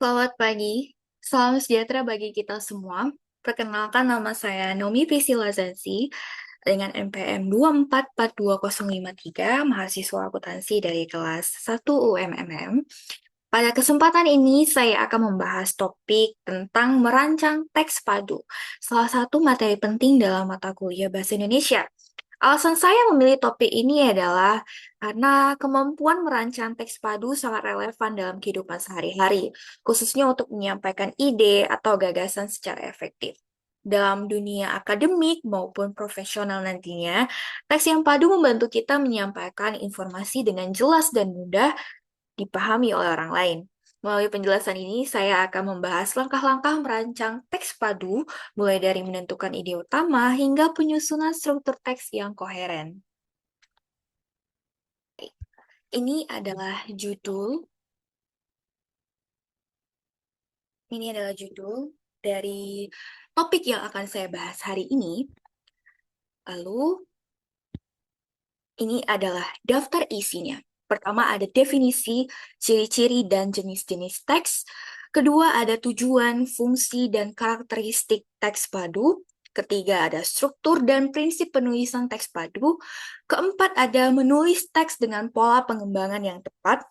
Selamat pagi, salam sejahtera bagi kita semua. Perkenalkan nama saya Nomi Priscilla Zanzi dengan NPM 2442053, mahasiswa akuntansi dari kelas 1 UMMM. Pada kesempatan ini saya akan membahas topik tentang merancang teks padu, salah satu materi penting dalam mata kuliah Bahasa Indonesia. Alasan saya memilih topik ini adalah karena kemampuan merancang teks padu sangat relevan dalam kehidupan sehari-hari, khususnya untuk menyampaikan ide atau gagasan secara efektif. Dalam dunia akademik maupun profesional nantinya, teks yang padu membantu kita menyampaikan informasi dengan jelas dan mudah dipahami oleh orang lain. Melalui penjelasan ini, saya akan membahas langkah-langkah merancang teks padu, mulai dari menentukan ide utama hingga penyusunan struktur teks yang koheren. Ini adalah judul, ini adalah judul dari topik yang akan saya bahas hari ini. Lalu, ini adalah daftar isinya. Pertama ada definisi, ciri-ciri, dan jenis-jenis teks. Kedua ada tujuan, fungsi, dan karakteristik teks padu. Ketiga ada struktur dan prinsip penulisan teks padu. Keempat ada menulis teks dengan pola pengembangan yang tepat.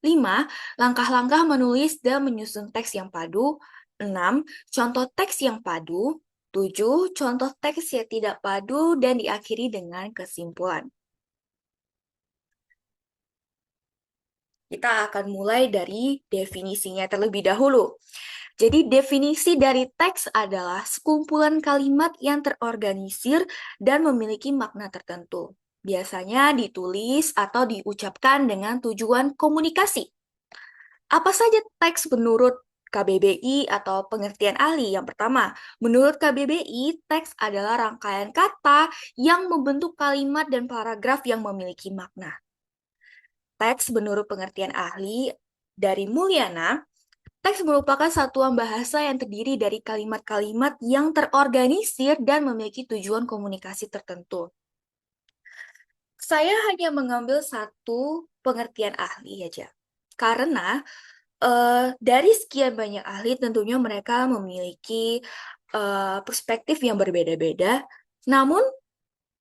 5. Langkah-langkah menulis dan menyusun teks yang padu. 6. Contoh teks yang padu. 7. Contoh teks yang tidak padu, dan diakhiri dengan kesimpulan. Kita akan mulai dari definisinya terlebih dahulu. Jadi definisi dari teks adalah sekumpulan kalimat yang terorganisir dan memiliki makna tertentu. Biasanya ditulis atau diucapkan dengan tujuan komunikasi. Apa saja teks menurut KBBI atau pengertian ahli? Yang pertama, menurut KBBI, teks adalah rangkaian kata yang membentuk kalimat dan paragraf yang memiliki makna. Teks menurut pengertian ahli dari Mulyana, teks merupakan satuan bahasa yang terdiri dari kalimat-kalimat yang terorganisir dan memiliki tujuan komunikasi tertentu. Saya hanya mengambil satu pengertian ahli aja. Karena dari sekian banyak ahli tentunya mereka memiliki perspektif yang berbeda-beda, namun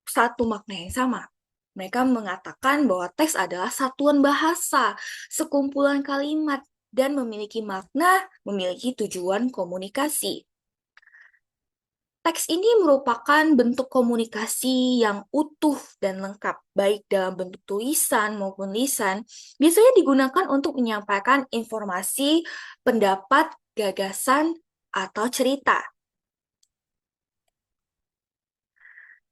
satu makna yang sama. Mereka mengatakan bahwa teks adalah satuan bahasa, sekumpulan kalimat, dan memiliki makna, memiliki tujuan komunikasi. Teks ini merupakan bentuk komunikasi yang utuh dan lengkap, baik dalam bentuk tulisan maupun lisan, biasanya digunakan untuk menyampaikan informasi, pendapat, gagasan, atau cerita.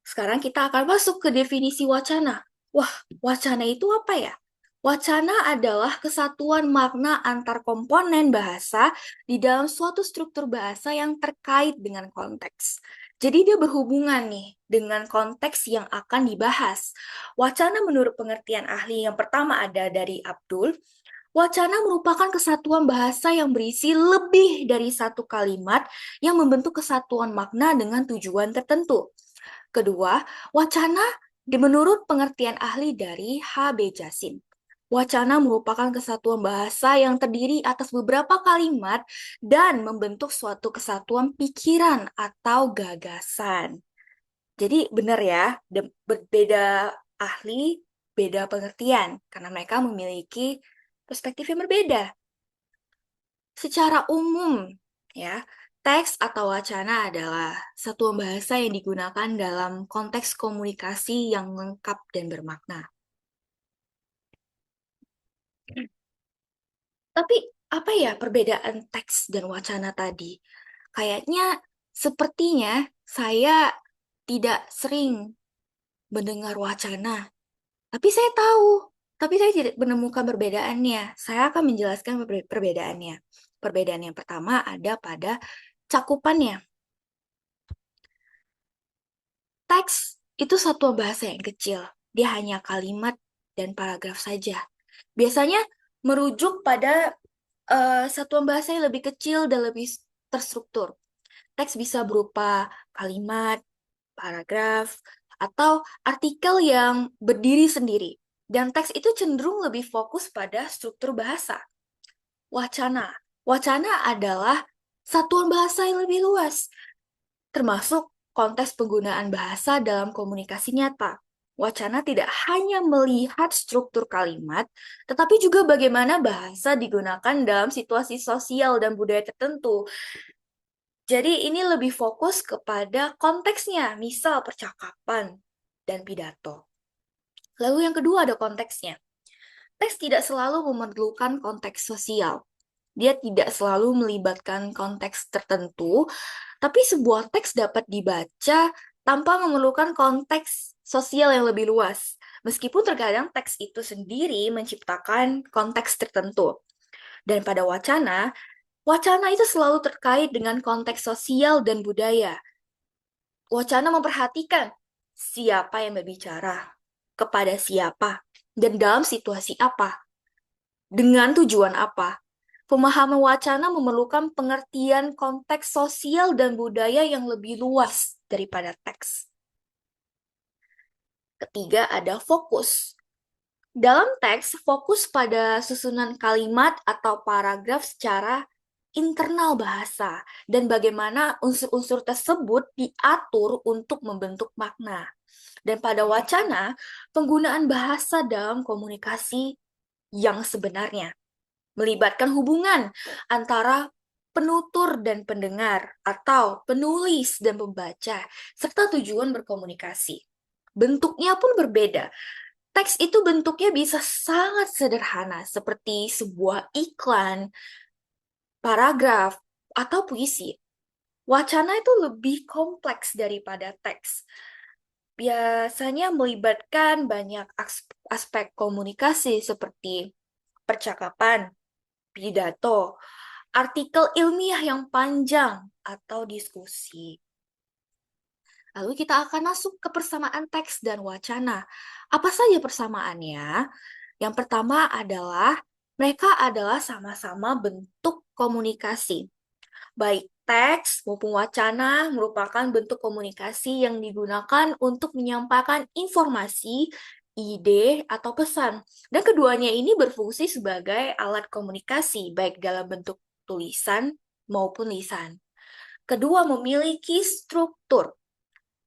Sekarang kita akan masuk ke definisi wacana. Wah, wacana itu apa ya? Wacana adalah kesatuan makna antar komponen bahasa di dalam suatu struktur bahasa yang terkait dengan konteks. Jadi dia berhubungan nih dengan konteks yang akan dibahas. Wacana menurut pengertian ahli yang pertama ada dari Abdul. Wacana merupakan kesatuan bahasa yang berisi lebih dari satu kalimat yang membentuk kesatuan makna dengan tujuan tertentu. Kedua, wacana menurut pengertian ahli dari H.B. Jasin. Wacana merupakan kesatuan bahasa yang terdiri atas beberapa kalimat dan membentuk suatu kesatuan pikiran atau gagasan. Jadi benar ya, berbeda ahli, beda pengertian, karena mereka memiliki perspektif yang berbeda. Secara umum, ya, teks atau wacana adalah satuan bahasa yang digunakan dalam konteks komunikasi yang lengkap dan bermakna. Tapi apa ya perbedaan teks dan wacana tadi? Kayaknya sepertinya saya tidak sering mendengar wacana, tapi saya tahu, tapi saya tidak menemukan perbedaannya. Saya akan menjelaskan perbedaannya. Perbedaan yang pertama ada pada cakupannya. Teks itu satuan bahasa yang kecil. Dia hanya kalimat dan paragraf saja. Biasanya merujuk pada satuan bahasa yang lebih kecil dan lebih terstruktur. Teks bisa berupa kalimat, paragraf, atau artikel yang berdiri sendiri. Dan teks itu cenderung lebih fokus pada struktur bahasa. Wacana. Wacana adalah satuan bahasa yang lebih luas, termasuk konteks penggunaan bahasa dalam komunikasi nyata. Wacana tidak hanya melihat struktur kalimat, tetapi juga bagaimana bahasa digunakan dalam situasi sosial dan budaya tertentu. Jadi ini lebih fokus kepada konteksnya, misal percakapan dan pidato. Lalu yang kedua ada konteksnya. Teks tidak selalu memerlukan konteks sosial. Dia tidak selalu melibatkan konteks tertentu, tapi sebuah teks dapat dibaca tanpa memerlukan konteks sosial yang lebih luas. Meskipun terkadang teks itu sendiri menciptakan konteks tertentu. Dan pada wacana, wacana itu selalu terkait dengan konteks sosial dan budaya. Wacana memperhatikan siapa yang berbicara, kepada siapa, dan dalam situasi apa, dengan tujuan apa. Pemahaman wacana memerlukan pengertian konteks sosial dan budaya yang lebih luas daripada teks. Ketiga, ada fokus. Dalam teks, fokus pada susunan kalimat atau paragraf secara internal bahasa dan bagaimana unsur-unsur tersebut diatur untuk membentuk makna. Dan pada wacana, penggunaan bahasa dalam komunikasi yang sebenarnya melibatkan hubungan antara penutur dan pendengar atau penulis dan pembaca serta tujuan berkomunikasi. Bentuknya pun berbeda. Teks itu bentuknya bisa sangat sederhana seperti sebuah iklan, paragraf, atau puisi. Wacana itu lebih kompleks daripada teks. Biasanya melibatkan banyak aspek komunikasi seperti percakapan, pidato, artikel ilmiah yang panjang, atau diskusi. Lalu kita akan masuk ke persamaan teks dan wacana. Apa saja persamaannya? Yang pertama adalah mereka adalah sama-sama bentuk komunikasi. Baik teks maupun wacana merupakan bentuk komunikasi yang digunakan untuk menyampaikan informasi, ide, atau pesan. Dan keduanya ini berfungsi sebagai alat komunikasi, baik dalam bentuk tulisan maupun lisan. Kedua, memiliki struktur.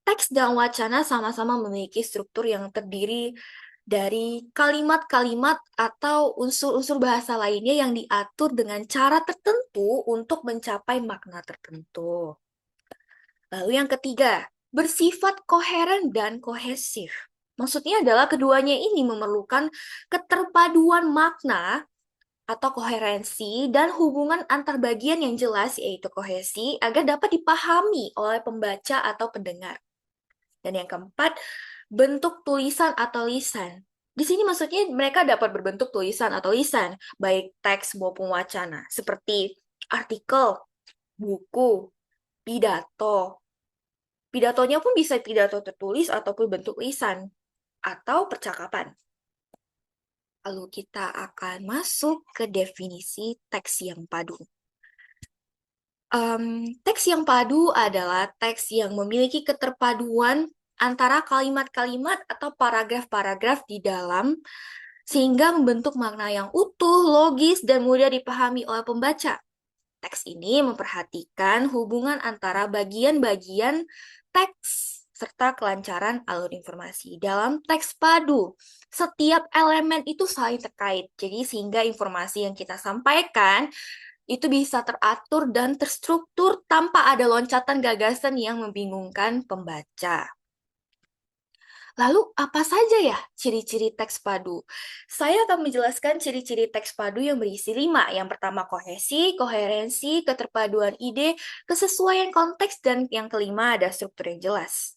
Teks dan wacana sama-sama memiliki struktur yang terdiri dari kalimat-kalimat atau unsur-unsur bahasa lainnya yang diatur dengan cara tertentu untuk mencapai makna tertentu. Lalu yang ketiga, bersifat koheren dan kohesif. Maksudnya adalah keduanya ini memerlukan keterpaduan makna atau koherensi dan hubungan antar bagian yang jelas yaitu kohesi agar dapat dipahami oleh pembaca atau pendengar. Dan yang keempat, bentuk tulisan atau lisan. Di sini maksudnya mereka dapat berbentuk tulisan atau lisan, baik teks maupun wacana, seperti artikel, buku, pidato. Pidatonya pun bisa pidato tertulis ataupun bentuk lisan, atau percakapan. Lalu kita akan masuk ke definisi teks yang padu. Teks yang padu adalah teks yang memiliki keterpaduan antara kalimat-kalimat atau paragraf-paragraf di dalam sehingga membentuk makna yang utuh, logis, dan mudah dipahami oleh pembaca. Teks ini memperhatikan hubungan antara bagian-bagian teks serta kelancaran alur informasi. Dalam teks padu, setiap elemen itu saling terkait. Jadi sehingga informasi yang kita sampaikan itu bisa teratur dan terstruktur tanpa ada loncatan gagasan yang membingungkan pembaca. Lalu, apa saja ya ciri-ciri teks padu? Saya akan menjelaskan ciri-ciri teks padu yang berisi 5. Yang pertama, kohesi, koherensi, keterpaduan ide, kesesuaian konteks, dan yang kelima ada struktur yang jelas.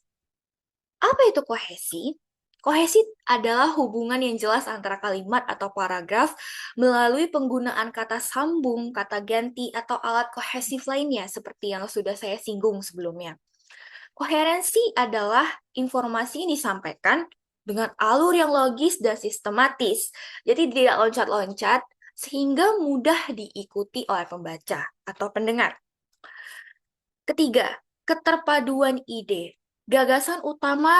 Apa itu kohesi? Kohesi adalah hubungan yang jelas antara kalimat atau paragraf melalui penggunaan kata sambung, kata ganti, atau alat kohesif lainnya, seperti yang sudah saya singgung sebelumnya. Koherensi adalah informasi yang disampaikan dengan alur yang logis dan sistematis. Jadi tidak loncat-loncat, sehingga mudah diikuti oleh pembaca atau pendengar. Ketiga, keterpaduan ide. Gagasan utama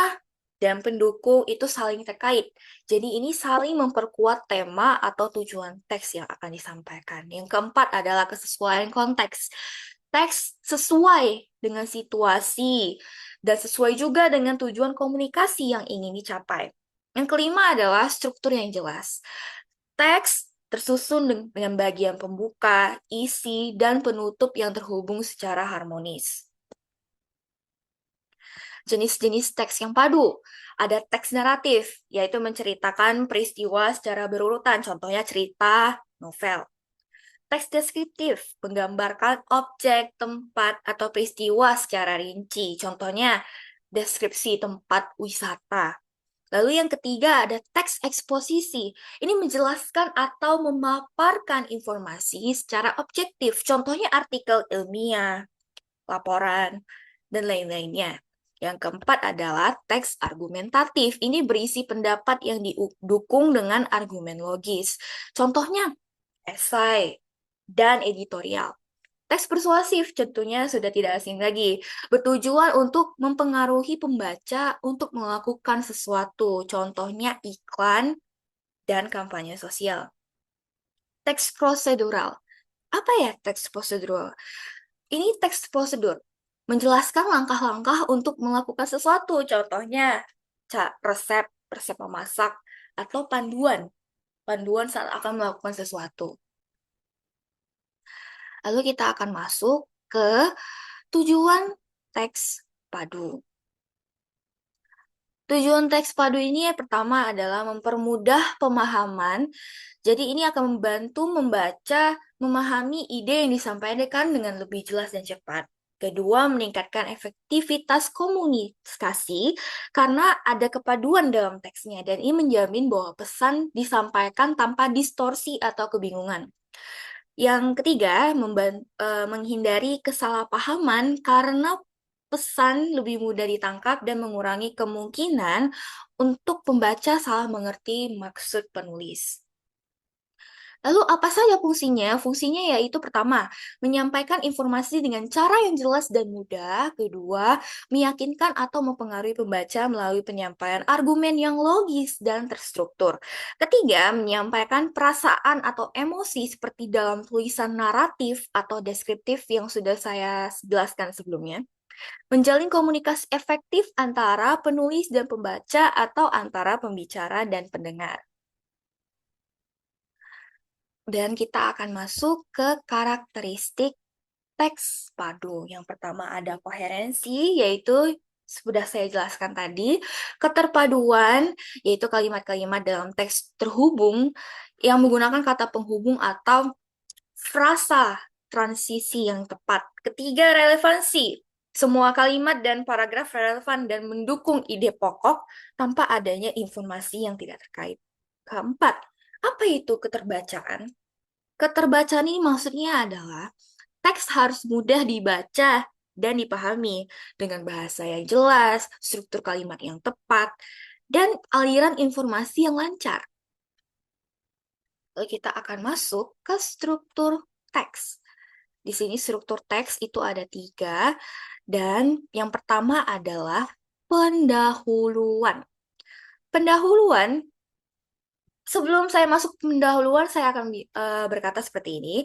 dan pendukung itu saling terkait. Jadi ini saling memperkuat tema atau tujuan teks yang akan disampaikan. Yang keempat adalah kesesuaian konteks. Teks sesuai dengan situasi dan sesuai juga dengan tujuan komunikasi yang ingin dicapai. Yang kelima adalah struktur yang jelas. Teks tersusun dengan bagian pembuka, isi, dan penutup yang terhubung secara harmonis. Jenis-jenis teks yang padu. Ada teks naratif, yaitu menceritakan peristiwa secara berurutan, contohnya cerita, novel. Teks deskriptif, menggambarkan objek, tempat, atau peristiwa secara rinci, contohnya deskripsi tempat wisata. Lalu yang ketiga ada teks eksposisi. Ini menjelaskan atau memaparkan informasi secara objektif, contohnya artikel ilmiah, laporan, dan lain-lainnya. Yang keempat adalah teks argumentatif. Ini berisi pendapat yang didukung dengan argumen logis. Contohnya esai dan editorial. Teks persuasif tentunya sudah tidak asing lagi, bertujuan untuk mempengaruhi pembaca untuk melakukan sesuatu, contohnya iklan dan kampanye sosial. Teks prosedural. Apa ya teks prosedural? Ini teks prosedur, menjelaskan langkah-langkah untuk melakukan sesuatu, contohnya resep, resep memasak, atau panduan saat akan melakukan sesuatu. Lalu kita akan masuk ke tujuan teks padu. Tujuan teks padu ini yang pertama adalah mempermudah pemahaman. Jadi ini akan membantu membaca, memahami ide yang disampaikan dengan lebih jelas dan cepat. Kedua, meningkatkan efektivitas komunikasi karena ada kepaduan dalam teksnya dan ini menjamin bahwa pesan disampaikan tanpa distorsi atau kebingungan. Yang ketiga, menghindari kesalahpahaman karena pesan lebih mudah ditangkap dan mengurangi kemungkinan untuk pembaca salah mengerti maksud penulis. Lalu apa saja fungsinya? Fungsinya yaitu pertama, menyampaikan informasi dengan cara yang jelas dan mudah. Kedua, meyakinkan atau mempengaruhi pembaca melalui penyampaian argumen yang logis dan terstruktur. Ketiga, menyampaikan perasaan atau emosi seperti dalam tulisan naratif atau deskriptif yang sudah saya jelaskan sebelumnya. Menjalin komunikasi efektif antara penulis dan pembaca atau antara pembicara dan pendengar. Dan kita akan masuk ke karakteristik teks padu. Yang pertama ada koherensi, yaitu sudah saya jelaskan tadi. Keterpaduan, yaitu kalimat-kalimat dalam teks terhubung yang menggunakan kata penghubung atau frasa transisi yang tepat. Ketiga, relevansi. Semua kalimat dan paragraf relevan dan mendukung ide pokok tanpa adanya informasi yang tidak terkait. Keempat, apa itu keterbacaan? Keterbacaan ini maksudnya adalah teks harus mudah dibaca dan dipahami dengan bahasa yang jelas, struktur kalimat yang tepat, dan aliran informasi yang lancar. Lalu kita akan masuk ke struktur teks. Di sini struktur teks itu ada 3, dan yang pertama adalah pendahuluan. Pendahuluan, sebelum saya masuk pendahuluan, saya akan berkata seperti ini.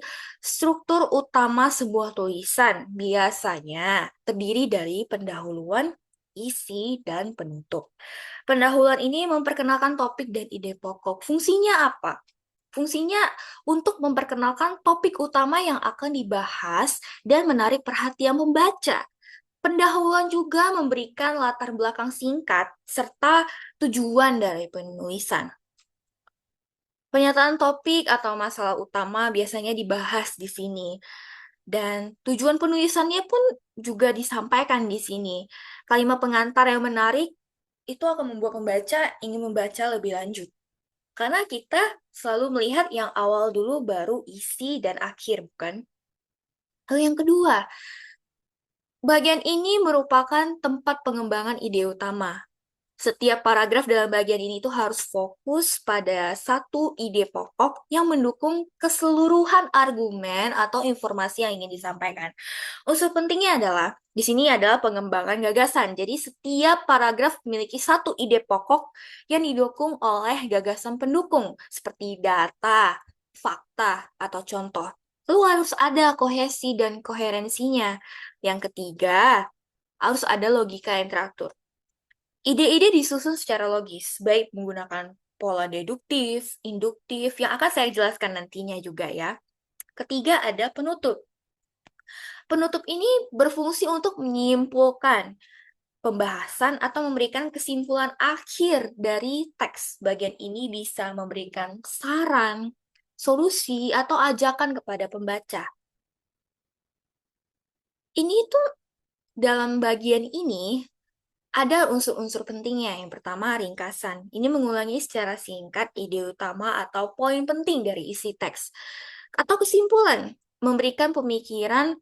Struktur utama sebuah tulisan biasanya terdiri dari pendahuluan, isi, dan penutup. Pendahuluan ini memperkenalkan topik dan ide pokok. Fungsinya apa? Fungsinya untuk memperkenalkan topik utama yang akan dibahas dan menarik perhatian membaca. Pendahuluan juga memberikan latar belakang singkat serta tujuan dari penulisan. Pernyataan topik atau masalah utama biasanya dibahas di sini. Dan tujuan penulisannya pun juga disampaikan di sini. Kalimat pengantar yang menarik itu akan membuat pembaca ingin membaca lebih lanjut. Karena kita selalu melihat yang awal dulu baru isi dan akhir, bukan? Lalu yang kedua, bagian ini merupakan tempat pengembangan ide utama. Setiap paragraf dalam bagian ini itu harus fokus pada satu ide pokok yang mendukung keseluruhan argumen atau informasi yang ingin disampaikan. Unsur pentingnya adalah di sini adalah pengembangan gagasan. Jadi setiap paragraf memiliki satu ide pokok yang didukung oleh gagasan pendukung seperti data, fakta, atau contoh. Lalu harus ada kohesi dan koherensinya. Yang ketiga, harus ada logika yang teratur. Ide-ide disusun secara logis, baik menggunakan pola deduktif, induktif, yang akan saya jelaskan nantinya juga ya. Ketiga ada penutup. Penutup ini berfungsi untuk menyimpulkan pembahasan atau memberikan kesimpulan akhir dari teks. Bagian ini bisa memberikan saran, solusi, atau ajakan kepada pembaca. Ini tuh dalam bagian ini ada unsur-unsur pentingnya. Yang pertama, ringkasan. Ini mengulangi secara singkat ide utama atau poin penting dari isi teks. Atau kesimpulan, memberikan pemikiran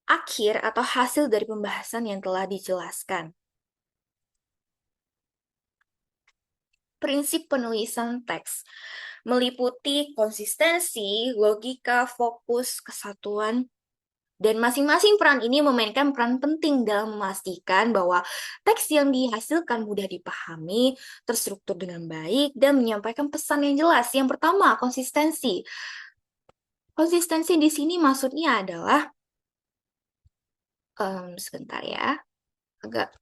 akhir atau hasil dari pembahasan yang telah dijelaskan. Prinsip penulisan teks meliputi konsistensi, logika, fokus, kesatuan, dan masing-masing peran ini memainkan peran penting dalam memastikan bahwa teks yang dihasilkan mudah dipahami, terstruktur dengan baik, dan menyampaikan pesan yang jelas. Yang pertama, konsistensi. Konsistensi di sini maksudnya adalah, sebentar ya, agak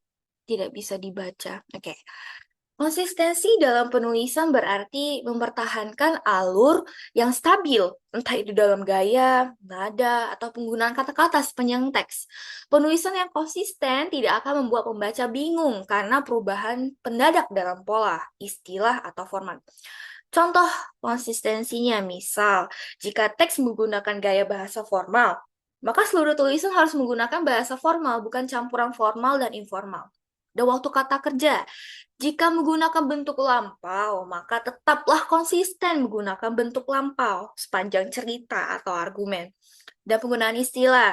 tidak bisa dibaca. Oke. Konsistensi dalam penulisan berarti mempertahankan alur yang stabil, entah itu dalam gaya, nada, atau penggunaan kata-kata sepanjang teks. Penulisan yang konsisten tidak akan membuat pembaca bingung karena perubahan pendadak dalam pola, istilah, atau format. Contoh konsistensinya, misal, jika teks menggunakan gaya bahasa formal, maka seluruh tulisan harus menggunakan bahasa formal, bukan campuran formal dan informal. Dan waktu kata kerja, jika menggunakan bentuk lampau, maka tetaplah konsisten menggunakan bentuk lampau sepanjang cerita atau argumen. Dan penggunaan istilah,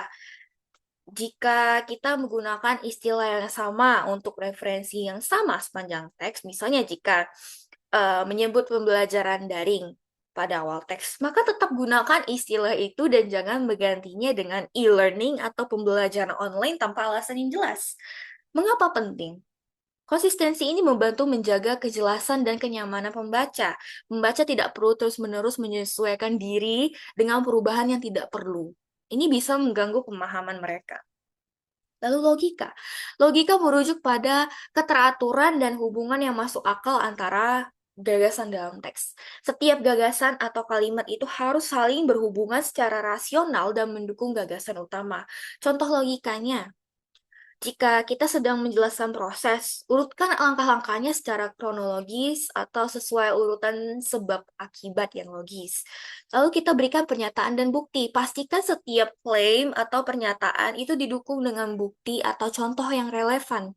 jika kita menggunakan istilah yang sama untuk referensi yang sama sepanjang teks, misalnya jika menyebut pembelajaran daring pada awal teks, maka tetap gunakan istilah itu dan jangan menggantinya dengan e-learning atau pembelajaran online tanpa alasan yang jelas. Mengapa penting? Konsistensi ini membantu menjaga kejelasan dan kenyamanan pembaca. Pembaca tidak perlu terus-menerus menyesuaikan diri dengan perubahan yang tidak perlu. Ini bisa mengganggu pemahaman mereka. Lalu logika. Logika merujuk pada keteraturan dan hubungan yang masuk akal antara gagasan dalam teks. Setiap gagasan atau kalimat itu harus saling berhubungan secara rasional dan mendukung gagasan utama. Contoh logikanya, jika kita sedang menjelaskan proses, urutkan langkah-langkahnya secara kronologis atau sesuai urutan sebab akibat yang logis. Lalu kita berikan pernyataan dan bukti. Pastikan setiap klaim atau pernyataan itu didukung dengan bukti atau contoh yang relevan,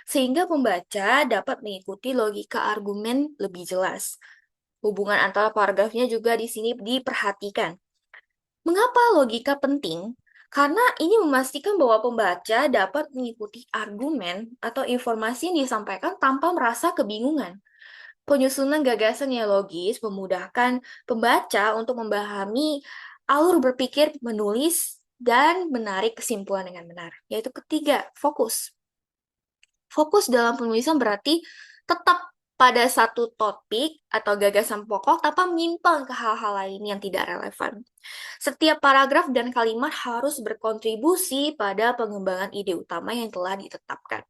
sehingga pembaca dapat mengikuti logika argumen lebih jelas. Hubungan antara paragrafnya juga di sini diperhatikan. Mengapa logika penting? Karena ini memastikan bahwa pembaca dapat mengikuti argumen atau informasi yang disampaikan tanpa merasa kebingungan. Penyusunan gagasan yang logis memudahkan pembaca untuk memahami alur berpikir, menulis, dan menarik kesimpulan dengan benar. Yaitu ketiga, fokus. Fokus dalam penulisan berarti tetap pada satu topik atau gagasan pokok tanpa menyimpang ke hal-hal lain yang tidak relevan. Setiap paragraf dan kalimat harus berkontribusi pada pengembangan ide utama yang telah ditetapkan.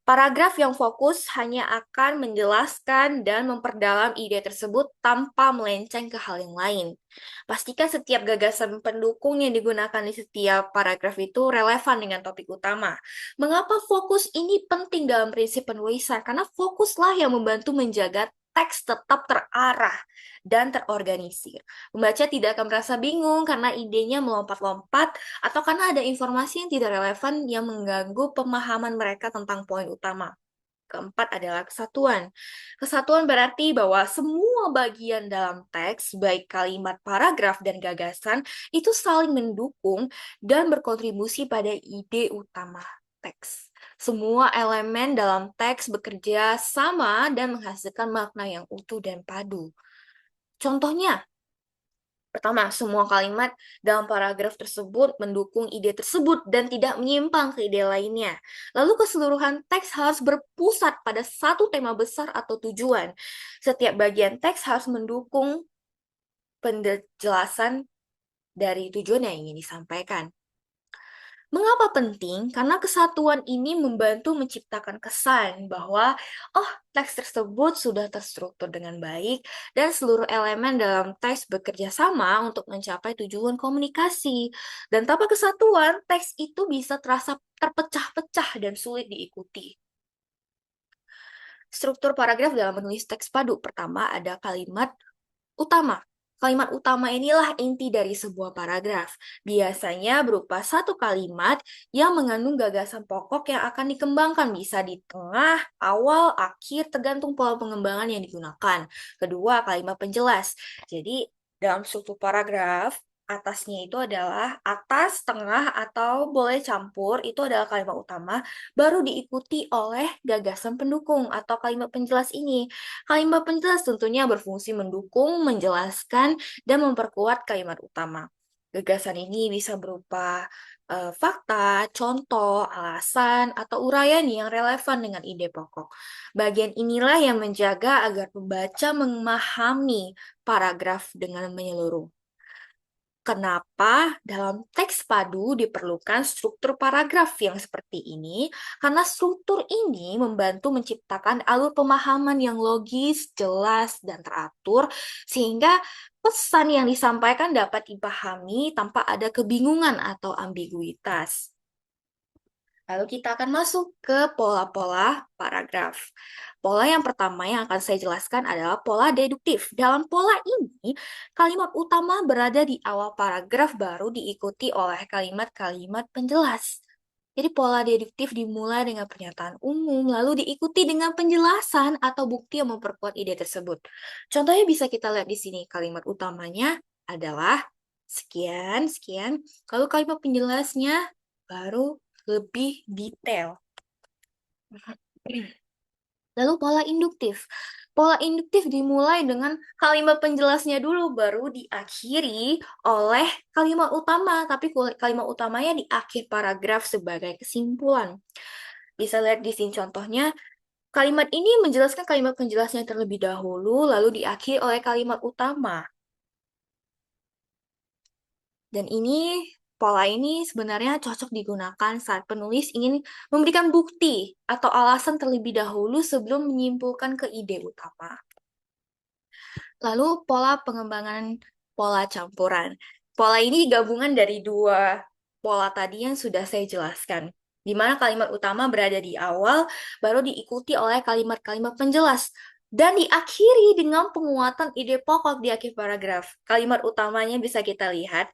Paragraf yang fokus hanya akan menjelaskan dan memperdalam ide tersebut tanpa melenceng ke hal yang lain. Pastikan setiap gagasan pendukung yang digunakan di setiap paragraf itu relevan dengan topik utama. Mengapa fokus ini penting dalam prinsip penulisan? Karena fokuslah yang membantu menjaga teks tetap terarah dan terorganisir. Pembaca tidak akan merasa bingung karena idenya melompat-lompat atau karena ada informasi yang tidak relevan yang mengganggu pemahaman mereka tentang poin utama. Keempat adalah kesatuan. Kesatuan berarti bahwa semua bagian dalam teks, baik kalimat, paragraf, dan gagasan, itu saling mendukung dan berkontribusi pada ide utama teks. Semua elemen dalam teks bekerja sama dan menghasilkan makna yang utuh dan padu. Contohnya, pertama, semua kalimat dalam paragraf tersebut mendukung ide tersebut dan tidak menyimpang ke ide lainnya. Lalu keseluruhan teks harus berpusat pada satu tema besar atau tujuan. Setiap bagian teks harus mendukung penjelasan dari tujuan yang ingin disampaikan. Mengapa penting? Karena kesatuan ini membantu menciptakan kesan bahwa, oh, teks tersebut sudah terstruktur dengan baik dan seluruh elemen dalam teks bekerja sama untuk mencapai tujuan komunikasi. Dan tanpa kesatuan, teks itu bisa terasa terpecah-pecah dan sulit diikuti. Struktur paragraf dalam menulis teks padu. Pertama, ada kalimat utama. Kalimat utama inilah inti dari sebuah paragraf. Biasanya berupa satu kalimat yang mengandung gagasan pokok yang akan dikembangkan. Bisa di tengah, awal, akhir, tergantung pola pengembangan yang digunakan. Kedua, kalimat penjelas. Jadi, dalam struktur paragraf, atasnya itu adalah atas, tengah, atau boleh campur, itu adalah kalimat utama, baru diikuti oleh gagasan pendukung atau kalimat penjelas ini. Kalimat penjelas tentunya berfungsi mendukung, menjelaskan, dan memperkuat kalimat utama. Gagasan ini bisa berupa fakta, contoh, alasan, atau uraian yang relevan dengan ide pokok. Bagian inilah yang menjaga agar pembaca memahami paragraf dengan menyeluruh. Kenapa dalam teks padu diperlukan struktur paragraf yang seperti ini? Karena struktur ini membantu menciptakan alur pemahaman yang logis, jelas, dan teratur, sehingga pesan yang disampaikan dapat dipahami tanpa ada kebingungan atau ambiguitas. Lalu kita akan masuk ke pola-pola paragraf. Pola yang pertama yang akan saya jelaskan adalah pola deduktif. Dalam pola ini, kalimat utama berada di awal paragraf baru diikuti oleh kalimat-kalimat penjelas. Jadi pola deduktif dimulai dengan pernyataan umum, lalu diikuti dengan penjelasan atau bukti yang memperkuat ide tersebut. Contohnya bisa kita lihat di sini, kalimat utamanya adalah sekian, sekian, lalu kalimat penjelasnya baru lebih detail. Lalu pola induktif. Pola induktif dimulai dengan kalimat penjelasnya dulu, baru diakhiri oleh kalimat utama, tapi kalimat utamanya di akhir paragraf sebagai kesimpulan. Bisa lihat di sini contohnya, kalimat ini menjelaskan kalimat penjelasnya terlebih dahulu, lalu diakhiri oleh kalimat utama. Dan pola ini sebenarnya cocok digunakan saat penulis ingin memberikan bukti atau alasan terlebih dahulu sebelum menyimpulkan ke ide utama. Lalu pola pengembangan pola campuran. Pola ini gabungan dari dua pola tadi yang sudah saya jelaskan, di mana kalimat utama berada di awal, baru diikuti oleh kalimat-kalimat penjelas, dan diakhiri dengan penguatan ide pokok di akhir paragraf. Kalimat utamanya bisa kita lihat,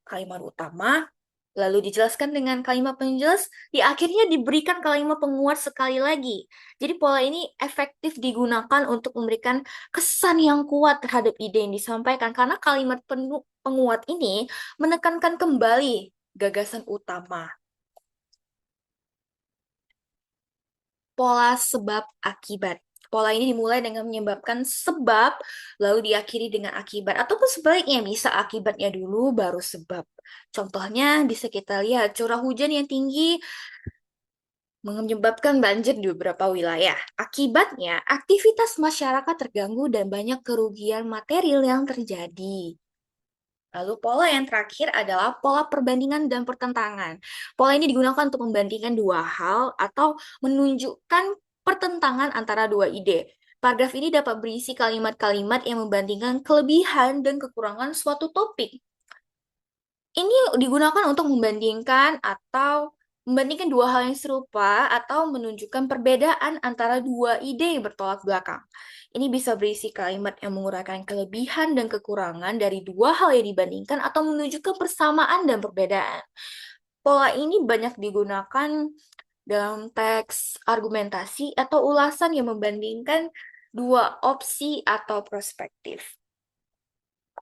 kalimat utama, lalu dijelaskan dengan kalimat penjelas, di akhirnya diberikan kalimat penguat sekali lagi. Jadi pola ini efektif digunakan untuk memberikan kesan yang kuat terhadap ide yang disampaikan, karena kalimat penguat ini menekankan kembali gagasan utama. Pola sebab akibat. Pola ini dimulai dengan menyebabkan sebab, lalu diakhiri dengan akibat. Ataupun sebaliknya, bisa akibatnya dulu, baru sebab. Contohnya bisa kita lihat, curah hujan yang tinggi menyebabkan banjir di beberapa wilayah. Akibatnya, aktivitas masyarakat terganggu dan banyak kerugian material yang terjadi. Lalu pola yang terakhir adalah pola perbandingan dan pertentangan. Pola ini digunakan untuk membandingkan dua hal atau menunjukkan pertentangan antara dua ide. Paragraf ini dapat berisi kalimat-kalimat yang membandingkan kelebihan dan kekurangan suatu topik. Ini digunakan untuk membandingkan dua hal yang serupa atau menunjukkan perbedaan antara dua ide yang bertolak belakang. Ini bisa berisi kalimat yang menguraikan kelebihan dan kekurangan dari dua hal yang dibandingkan atau menunjukkan persamaan dan perbedaan. Pola ini banyak digunakan dalam teks argumentasi atau ulasan yang membandingkan dua opsi atau perspektif.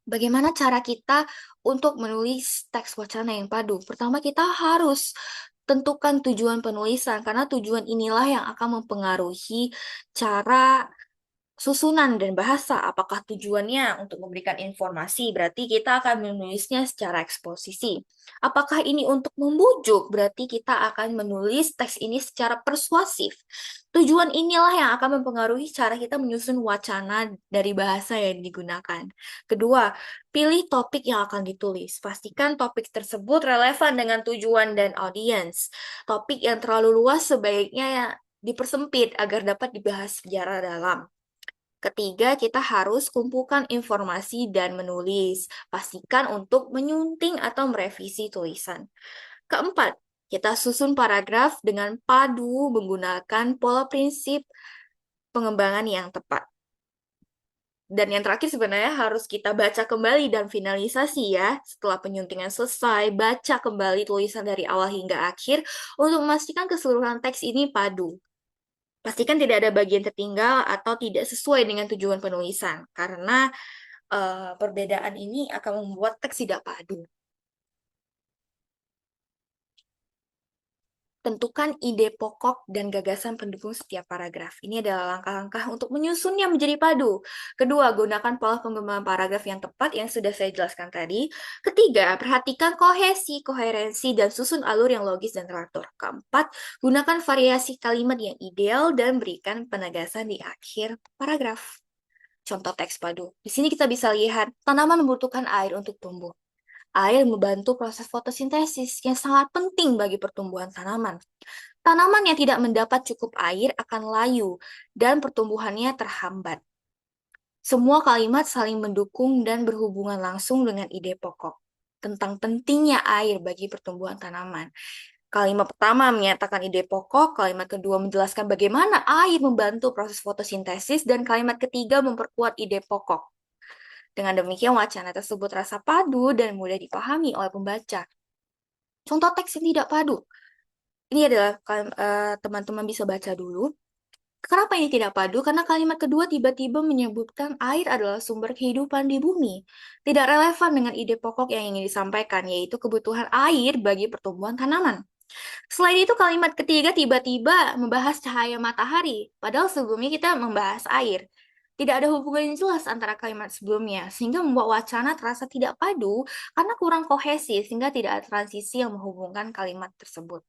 Bagaimana cara kita untuk menulis teks wacana yang padu? Pertama, kita harus tentukan tujuan penulisan, karena tujuan inilah yang akan mempengaruhi cara susunan dan bahasa. Apakah tujuannya untuk memberikan informasi, berarti kita akan menulisnya secara eksposisi. Apakah ini untuk membujuk, berarti kita akan menulis teks ini secara persuasif. Tujuan inilah yang akan mempengaruhi cara kita menyusun wacana dari bahasa yang digunakan. Kedua, pilih topik yang akan ditulis. Pastikan topik tersebut relevan dengan tujuan dan audiens. Topik yang terlalu luas sebaiknya dipersempit agar dapat dibahas secara dalam. Ketiga, kita harus kumpulkan informasi dan menulis. Pastikan untuk menyunting atau merevisi tulisan. Keempat, kita susun paragraf dengan padu menggunakan pola prinsip pengembangan yang tepat. Dan yang terakhir sebenarnya harus kita baca kembali dan finalisasi ya. Setelah penyuntingan selesai, baca kembali tulisan dari awal hingga akhir untuk memastikan keseluruhan teks ini padu. Pastikan tidak ada bagian tertinggal atau tidak sesuai dengan tujuan penulisan, karena perbedaan ini akan membuat teks tidak padu. Tentukan ide pokok dan gagasan pendukung setiap paragraf. Ini adalah langkah-langkah untuk menyusunnya menjadi padu. Kedua, gunakan pola pengembangan paragraf yang tepat yang sudah saya jelaskan tadi. Ketiga, perhatikan kohesi, koherensi, dan susun alur yang logis dan teratur. Keempat, gunakan variasi kalimat yang ideal dan berikan penegasan di akhir paragraf. Contoh teks padu. Di sini kita bisa lihat tanaman membutuhkan air untuk tumbuh. Air membantu proses fotosintesis yang sangat penting bagi pertumbuhan tanaman. Tanaman yang tidak mendapat cukup air akan layu dan pertumbuhannya terhambat. Semua kalimat saling mendukung dan berhubungan langsung dengan ide pokok tentang pentingnya air bagi pertumbuhan tanaman. Kalimat pertama menyatakan ide pokok, kalimat kedua menjelaskan bagaimana air membantu proses fotosintesis, dan kalimat ketiga memperkuat ide pokok. Dengan demikian, wacana tersebut terasa padu dan mudah dipahami oleh pembaca. Contoh teks yang tidak padu. Ini adalah teman-teman bisa baca dulu. Kenapa ini tidak padu? Karena kalimat kedua tiba-tiba menyebutkan air adalah sumber kehidupan di bumi. Tidak relevan dengan ide pokok yang ingin disampaikan, yaitu kebutuhan air bagi pertumbuhan tanaman. Selain itu, kalimat ketiga tiba-tiba membahas cahaya matahari, padahal sebelumnya kita membahas air. Tidak ada hubungan yang jelas antara kalimat sebelumnya, sehingga membuat wacana terasa tidak padu karena kurang kohesi, sehingga tidak ada transisi yang menghubungkan kalimat tersebut.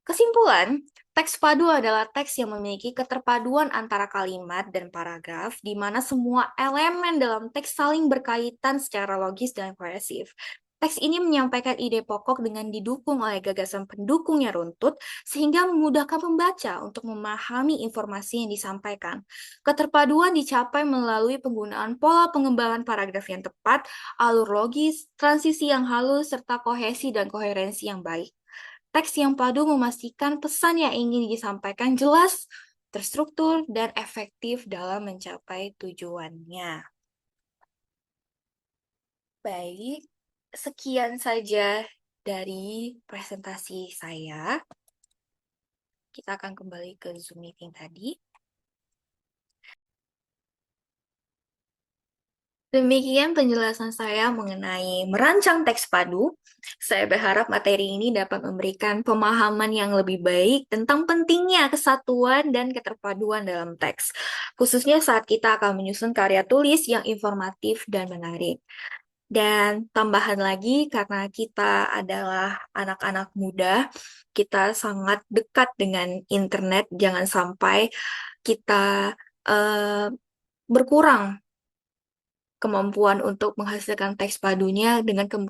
Kesimpulan, teks padu adalah teks yang memiliki keterpaduan antara kalimat dan paragraf, di mana semua elemen dalam teks saling berkaitan secara logis dan kohesif. Teks ini menyampaikan ide pokok dengan didukung oleh gagasan pendukung yang runtut, sehingga memudahkan pembaca untuk memahami informasi yang disampaikan. Keterpaduan dicapai melalui penggunaan pola pengembangan paragraf yang tepat, alur logis, transisi yang halus, serta kohesi dan koherensi yang baik. Teks yang padu memastikan pesan yang ingin disampaikan jelas, terstruktur, dan efektif dalam mencapai tujuannya. Baik, sekian saja dari presentasi saya. Kita akan kembali ke Zoom meeting tadi. Demikian penjelasan saya mengenai merancang teks padu. Saya berharap materi ini dapat memberikan pemahaman yang lebih baik tentang pentingnya kesatuan dan keterpaduan dalam teks, khususnya saat kita akan menyusun karya tulis yang informatif dan menarik. Dan tambahan lagi, karena kita adalah anak-anak muda, kita sangat dekat dengan internet, jangan sampai kita berkurang kemampuan untuk menghasilkan teks padunya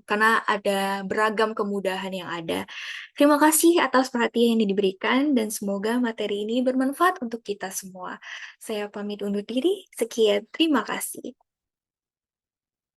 karena ada beragam kemudahan yang ada. Terima kasih atas perhatian yang diberikan dan semoga materi ini bermanfaat untuk kita semua. Saya pamit undur diri. Sekian, terima kasih.